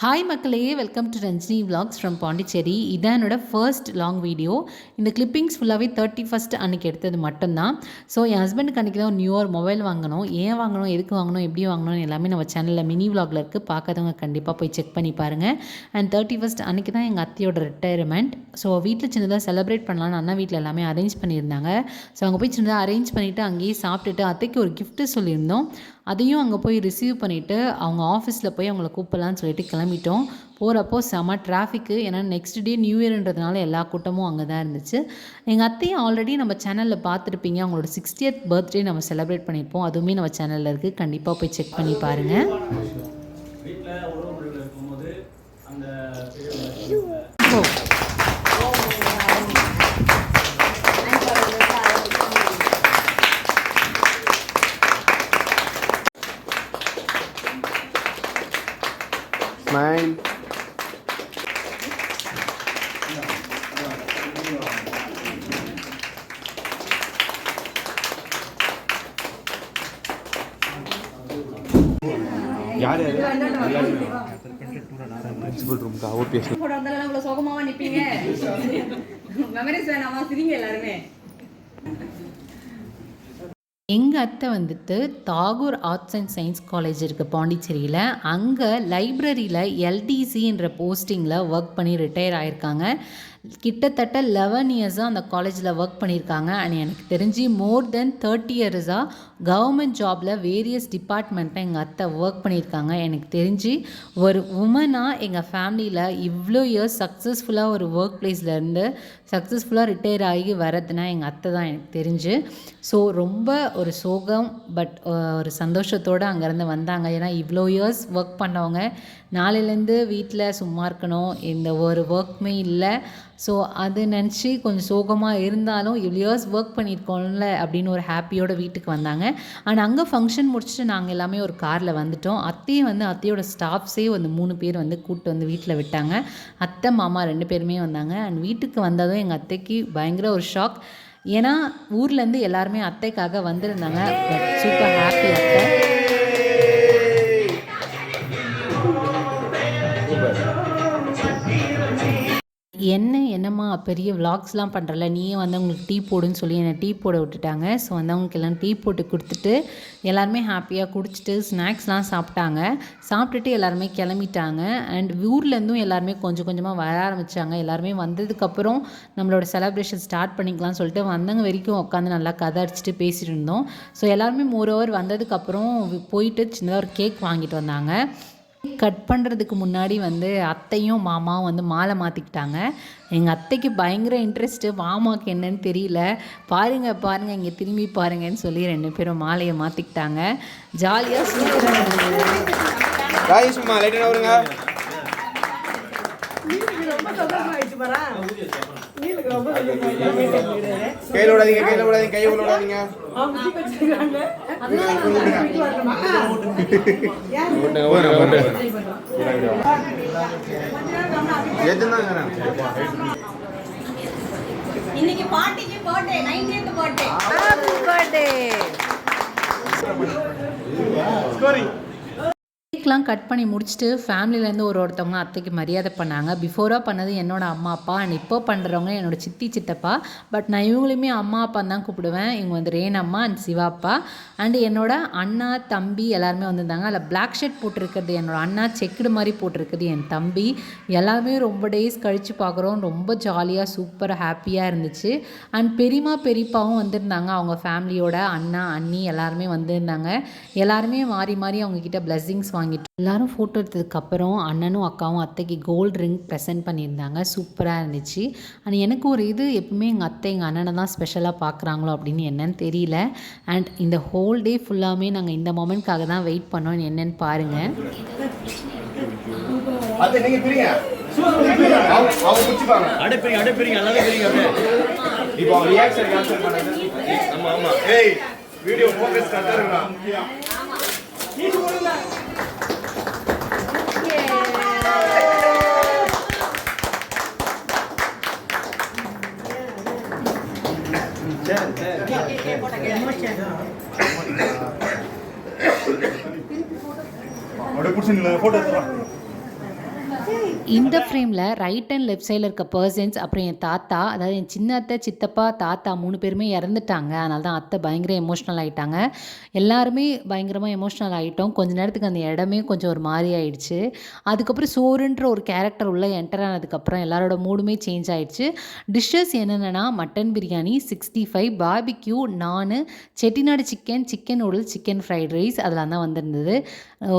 Hi மக்களே, welcome to Ranjini vlogs from Pondicherry. இதான் என்னோட ஃபர்ஸ்ட் லாங் வீடியோ. இந்த கிளிப்பிங்ஸ் ஃபுல்லாகவே 31st அன்றைக்கி எடுத்தது மட்டும்தான். ஸோ என் ஹஸ்பண்டுக்கு அன்றைக்கி தான் ஒரு நியூ இயர் மொபைல் வாங்கணும். ஏன் வாங்கணும், எதுக்கு வாங்கணும், எப்படி வாங்கணும் எல்லாமே நம்ம சேனலில் மினி விலாகில் இருக்குது. பார்க்காதவங்க கண்டிப்பாக போய் செக் பண்ணி பாருங்கள். அண்ட் 31st அன்றைக்கி தான் எங்கள் அத்தையோட ரிட்டையர்மெண்ட். ஸோ வீட்டில் சின்னதாக செலிப்ரேட் பண்ணலான்னு அண்ணா வீட்டில் எல்லாமே அரேஞ்ச் பண்ணியிருந்தாங்க. ஸோ அங்கே போய் சின்னதாக அரேஞ்ச் பண்ணிவிட்டு அங்கேயே சாப்பிட்டுட்டு அத்தைக்கு ஒரு கிஃப்ட்டு சொல்லியிருந்தோம். அதையும் அங்கே போய் ரிசீவ் பண்ணிவிட்டு அவங்க ஆஃபீஸில் போய் அவங்கள கூப்பிடலான்னு சொல்லிட்டு கிளம்பிட்டோம். போகிறப்போ செம டிராஃபிக்கு. ஏன்னா நெக்ஸ்ட் டே நியூ இயர்ன்றதுனால எல்லா கூட்டமும் அங்கே தான் இருந்துச்சு. எங்கள் அத்தையும் ஆல்ரெடி நம்ம சேனலில் பார்த்துருப்பீங்க. அவங்களோட 60th பர்த்டே நம்ம செலிப்ரேட் பண்ணியிருப்போம். அதுவுமே நம்ம சேனலில் இருக்குது. கண்டிப்பாக போய் செக் பண்ணி பாருங்கள். Smile. யார் பிரின்சிபல் ரூம் கா ஓபிஎஸ் போட வந்தால இவ்வளவு சோகமாவா நிப்பீங்க? மெமரிஸ் வேணாமா? சிரிங்க எல்லாரும். எங்கள் அத்தை வந்துட்டு Tagore arts and science college இருக்குது பாண்டிச்சேரியில். அங்கே லைப்ரரியில் எல்டிசின்ற போஸ்டிங்கில் ஒர்க் பண்ணி ரிட்டையர் ஆகியிருக்காங்க. கிட்டத்தட்ட 11 இயர்ஸாக அந்த காலேஜில் ஒர்க் பண்ணியிருக்காங்க. அண்ட் எனக்கு தெரிஞ்சு மோர் தென் 30 இயர்ஸாக கவர்மெண்ட் ஜாபில் வேரியஸ் டிபார்ட்மெண்ட்டில் எங்கள் அத்தை ஒர்க் பண்ணியிருக்காங்க. எனக்கு தெரிஞ்சு ஒரு உமனாக எங்கள் ஃபேமிலியில் இவ்வளோ இயர்ஸ் சக்ஸஸ்ஃபுல்லாக ஒரு ஒர்க் பிளேஸ்லேருந்து சக்ஸஸ்ஃபுல்லாக ரிட்டையர் ஆகி வரதுனா எங்கள் அத்தை தான் எனக்கு தெரிஞ்சு. ஸோ ரொம்ப ஒரு சோகம் பட் ஒரு சந்தோஷத்தோடு அங்கேருந்து வந்தாங்க. ஏன்னா இவ்வளோ இயர்ஸ் ஒர்க் பண்ணவங்க நாளையிலேருந்து வீட்டில் சும்மா இருக்கணும், இந்த ஒரு ஒர்க்குமே இல்லை. ஸோ அது நினச்சி கொஞ்சம் சோகமாக இருந்தாலும் இவ்வளோ இயர்ஸ் ஒர்க் பண்ணியிருக்கோம்ல அப்படின்னு ஒரு ஹாப்பியோட வீட்டுக்கு வந்தாங்க. அண்ட் அங்கே ஃபங்க்ஷன் முடிச்சுட்டு நாங்கள் எல்லாமே ஒரு காரில் வந்துவிட்டோம். அத்தையோட ஸ்டாஃப்ஸே வந்து 3 பேர் வந்து கூப்பிட்டு வந்து வீட்டில் விட்டாங்க. அத்தை மாமா 2 பேருமே வந்தாங்க. அண்ட் வீட்டுக்கு வந்ததும் எங்கள் அத்தைக்கு பயங்கர ஒரு ஷாக். ஏன்னா ஊர்லேருந்து எல்லாருமே அத்தைக்காக வந்திருந்தாங்க. பட் சூப்பர் ஹாப்பி அத்தை. என்னம்மா பெரிய விலாக்ஸ்லாம் பண்ணுறல, நீயே வந்து அவங்களுக்கு டீ போடுன்னு சொல்லி என்னை டீ போட விட்டுட்டாங்க. ஸோ வந்து அவங்களுக்கு எல்லாம் டீ போட்டு கொடுத்துட்டு எல்லாருமே ஹாப்பியாக குடிச்சிட்டு ஸ்நாக்ஸ்லாம் சாப்பிட்டாங்க. சாப்பிட்டுட்டு எல்லாருமே கிளம்பிட்டாங்க. அண்ட் ஊர்லேருந்தும் எல்லாருமே கொஞ்சம் கொஞ்சமாக வர ஆரம்பித்தாங்க. எல்லாருமே வந்ததுக்கப்புறம் நம்மளோட செலிப்ரேஷன் ஸ்டார்ட் பண்ணிக்கலாம்னு சொல்லிட்டு வந்தவங்க வரைக்கும் உட்காந்து நல்லா கதை அடிச்சுட்டு பேசிகிட்டு இருந்தோம். ஸோ எல்லாருமே மோரோவர் வந்ததுக்கப்புறம் போயிட்டு சின்னதாக ஒரு கேக் வாங்கிட்டு வந்தாங்க. கட் பண்ணுறதுக்கு முன்னாடி வந்து அத்தையும் மாமாவும் வந்து மாலை மாற்றிக்கிட்டாங்க. எங்கள் அத்தைக்கு பயங்கர இன்ட்ரெஸ்ட்டு. மாமாவுக்கு என்னன்னு தெரியல. பாருங்கள் இங்கே திரும்பி பாருங்கன்னு சொல்லி 2 பேரும் மாலையை மாற்றிக்கிட்டாங்க. ஜாலியாக சூப்பராக கையில விடாதீங்க கையை விடாதீங்க. இன்னைக்கு பாட்டிக்கு birthday, 90th birthday. Happy birthday. கேக்லாம் கட் பண்ணி முடிச்சுட்டு ஃபேமிலியிலேருந்து ஒருத்தவங்க அத்தைக்கு மரியாதை பண்ணாங்க. பிஃபோராக பண்ணது என்னோடய அம்மா அப்பா அண்ட் இப்போ பண்ணுறவங்க என்னோடய சித்தி சித்தப்பா. பட் நான் இவங்களுமே அம்மா அப்பான்னு தான் கூப்பிடுவேன். இவங்க வந்து ரேணம்மா அண்ட் சிவாப்பா. அண்டு என்னோட அண்ணா தம்பி எல்லாருமே வந்திருந்தாங்க. அதில் பிளாக் ஷர்ட் போட்டிருக்கிறது என்னோடய அண்ணா, செக்குடு மாதிரி போட்டிருக்குது என் தம்பி. எல்லாருமே ரொம்ப டேஸ் கழித்து பார்க்குறோம். ரொம்ப ஜாலியாக சூப்பராக ஹாப்பியாக இருந்துச்சு. அண்ட் பெரியம்மா பெரியப்பாவும் வந்திருந்தாங்க. அவங்க ஃபேமிலியோட அண்ணா அண்ணி எல்லாருமே வந்திருந்தாங்க. எல்லாருமே மாறி மாறி அவங்கக்கிட்ட பிளெஸ்ஸிங்ஸ் வாங்கிட்டு எல்லோரும் ஃபோட்டோ எடுத்ததுக்கப்புறம் அண்ணனும் அக்காவும் அத்தைக்கு கோல்டு ரிங் ப்ரெசென்ட் பண்ணியிருந்தாங்க. சூப்பராக இருந்துச்சு. அண்ட் எனக்கு ஒரு இது எப்பவுமே எங்கள் அத்தை எங்கள் அண்ணனை தான் ஸ்பெஷலாக பார்க்குறாங்களோ அப்படின்னு என்னன்னு தெரியல. அண்ட் இந்த ஹோல் டே ஃபுல்லாமே நாங்கள் இந்த மொமெண்ட்காக தான் வெயிட் பண்ணோம். என்னன்னு பாருங்கள். फोटो இந்த ஃப்ரேமில் ரைட் அண்ட் லெஃப்ட் சைடில் இருக்க பர்சன்ஸ் அப்புறம் என் தாத்தா, அதாவது என் சின்ன அத்தை, சித்தப்பா, தாத்தா 3 பேருமே இறந்துட்டாங்க. அதனால தான் அத்தை பயங்கர எமோஷ்னல் ஆகிட்டாங்க. எல்லாருமே பயங்கரமாக எமோஷ்னல் ஆகிட்டோம். கொஞ்ச நேரத்துக்கு அந்த இடமே கொஞ்சம் ஒரு மாதிரி ஆயிடுச்சு. அதுக்கப்புறம் சோறுன்ற ஒரு கேரக்டர் உள்ளே என்டர் ஆனதுக்கப்புறம் எல்லாரோட மூடுமே சேஞ்ச் ஆயிடுச்சு. டிஷ்ஷஸ் என்னென்னா மட்டன் பிரியாணி, 65, பார்பிக்யூ, நானு, Chettinad chicken, chicken noodles, chicken fried rice அதெல்லாம் தான் வந்திருந்தது.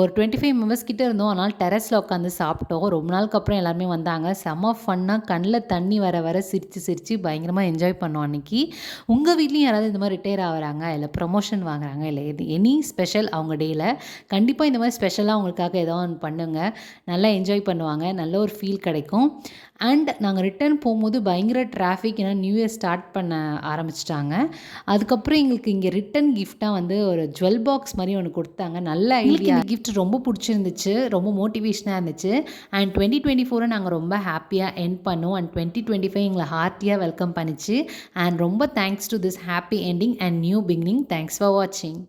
ஒரு 25 மெம்பர்ஸ் கிட்ட இருந்தோம். அதனால் டெரஸில் உட்காந்து சாப்பிட்டோம். ரொம்ப நாளுக்கு அப்புறம் எல்லாருமே வந்தாங்க. செம்ம ஃபன்னாக கண்ணில் தண்ணி வர சிரித்து பயங்கரமாக என்ஜாய் பண்ணோம் அன்றைக்கி. உங்கள் வீட்லேயும் யாராவது இந்த மாதிரி ரிட்டையர் ஆகிறாங்க, இல்லை ப்ரமோஷன் வாங்குறாங்க, இல்லை எனி ஸ்பெஷல் அவங்க டேயில் கண்டிப்பாக இந்த மாதிரி ஸ்பெஷலாக அவங்களுக்காக ஏதோ ஒன்று பண்ணுங்க. நல்லா என்ஜாய் பண்ணுவாங்க. நல்ல ஒரு ஃபீல் கிடைக்கும். அண்ட் நாங்கள் ரிட்டர்ன் போகும்போது பயங்கர டிராஃபிக், ஏன்னா நியூ இயர் ஸ்டார்ட் பண்ண ஆரம்பிச்சிட்டாங்க. அதுக்கப்புறம் எங்களுக்கு இங்கே ரிட்டன் கிஃப்டாக வந்து ஒரு ஜுவல் பாக்ஸ் மாதிரி ஒன்று கொடுத்தாங்க. நல்ல ஐடியா. கிஃப்ட் ரொம்ப பிடிச்சிருந்துச்சு, ரொம்ப மோட்டிவேஷனாக இருந்துச்சு. அண்ட் 2024 நாங்கள் ரொம்ப ஹாப்பியாக எண்ட் பண்ணோம். அண்ட் 2025 எங்களை ஹார்ட்டியாக வெல்கம் பண்ணிச்சு. அண்ட் ரொம்ப thanks to this happy ending and new beginning. Thanks for வாட்சிங்.